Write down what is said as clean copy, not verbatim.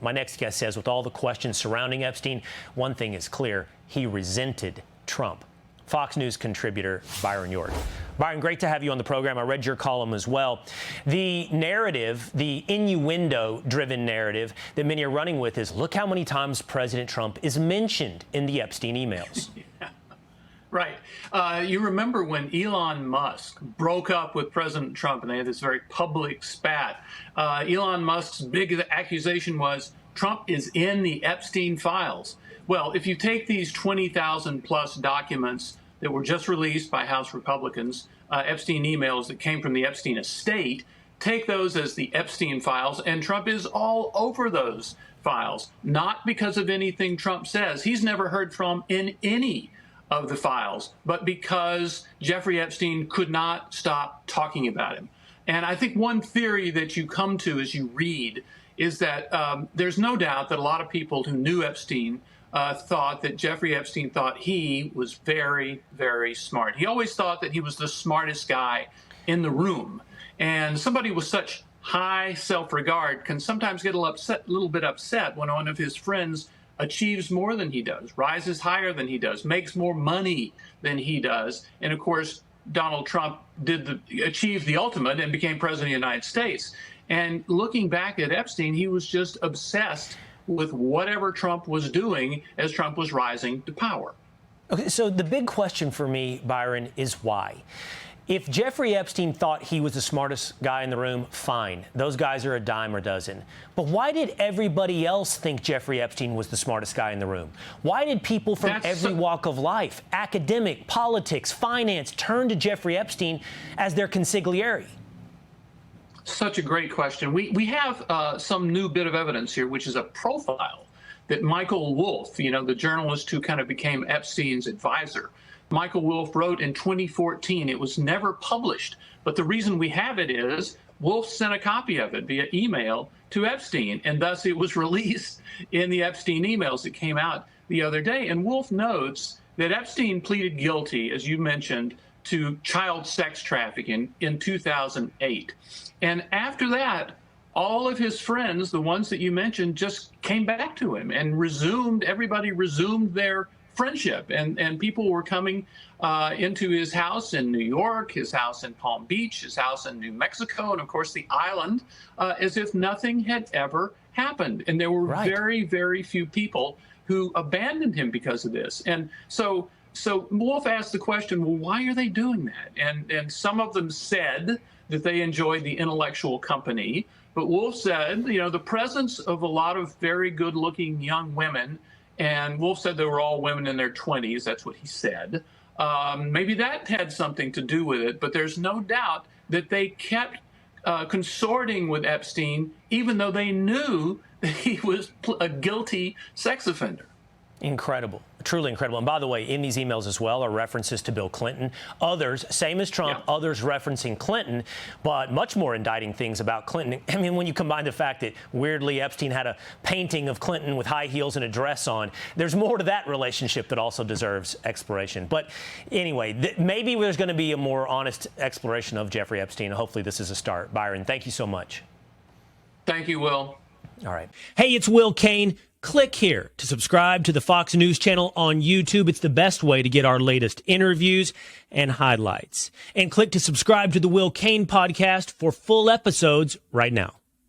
My next guest says with all the questions surrounding Epstein, one thing is clear. He resented Trump. Fox News contributor Byron York. Byron, great to have you on the program. I read your column as well. The narrative, the innuendo-driven narrative that many are running with is, look how many times President Trump is mentioned in the Epstein emails. Yeah. Right. You remember when Elon Musk broke up with President Trump and they had this very public spat. Elon Musk's big accusation was Trump is in the Epstein files. Well, if you take these 20,000 plus documents that were just released by House Republicans, Epstein emails that came from the Epstein estate, take those as the Epstein files, and Trump is all over those files, not because of anything Trump says. He's never heard from in any of the files, but because Jeffrey Epstein could not stop talking about him. And I think one theory that you come to as you read is that there's no doubt that a lot of people who knew Epstein thought that Jeffrey Epstein thought he was very, very smart. He always thought that he was the smartest guy in the room. And somebody with such high self-regard can sometimes get a little bit upset when one of his friends achieves more than he does, rises higher than he does, makes more money than he does. And of course, Donald Trump achieved the ultimate and became president of the United States. And looking back at Epstein, he was just obsessed with whatever Trump was doing as Trump was rising to power. Okay, so the big question for me, Byron, is why? If Jeffrey Epstein thought he was the smartest guy in the room, fine. Those guys are a dime a dozen. But why did everybody else think Jeffrey Epstein was the smartest guy in the room? Why did people from every walk of life, academic, politics, finance, turn to Jeffrey Epstein as their consigliere? Such a great question. We have some new bit of evidence here, which is a profile that Michael Wolff, the journalist who kind of became Epstein's advisor, Michael Wolff wrote in 2014. It was never published, but the reason we have it is Wolff sent a copy of it via email to Epstein, and thus it was released in the Epstein emails that came out the other day. And Wolff notes that Epstein pleaded guilty, as you mentioned, to child sex trafficking in 2008. And after that, all of his friends, the ones that you mentioned, just came back to him and everybody resumed their friendship. And people were coming into his house in New York, his house in Palm Beach, his house in New Mexico, and of course the island, as if nothing had ever happened. And there were very, very few people who abandoned him because of this. And so Wolff asked the question, well, why are they doing that? And some of them said that they enjoyed the intellectual company. But Wolff said, the presence of a lot of very good-looking young women, and Wolff said they were all women in their 20s. That's what he said. Maybe that had something to do with it, but there's no doubt that they kept consorting with Epstein, even though they knew that he was a guilty sex offender. Incredible. Truly incredible. And by the way, in these emails as well are references to Bill Clinton. Others, same as Trump, others referencing Clinton, but much more indicting things about Clinton. I mean, when you combine the fact that weirdly Epstein had a painting of Clinton with high heels and a dress on, there's more to that relationship that also deserves exploration. But anyway, maybe there's going to be a more honest exploration of Jeffrey Epstein. Hopefully this is a start. Byron, thank you so much. Thank you, Will. All right. Hey, it's Will Cain. Click here to subscribe to the Fox News channel on YouTube. It's the best way to get our latest interviews and highlights. And click to subscribe to the Will Cain podcast for full episodes right now.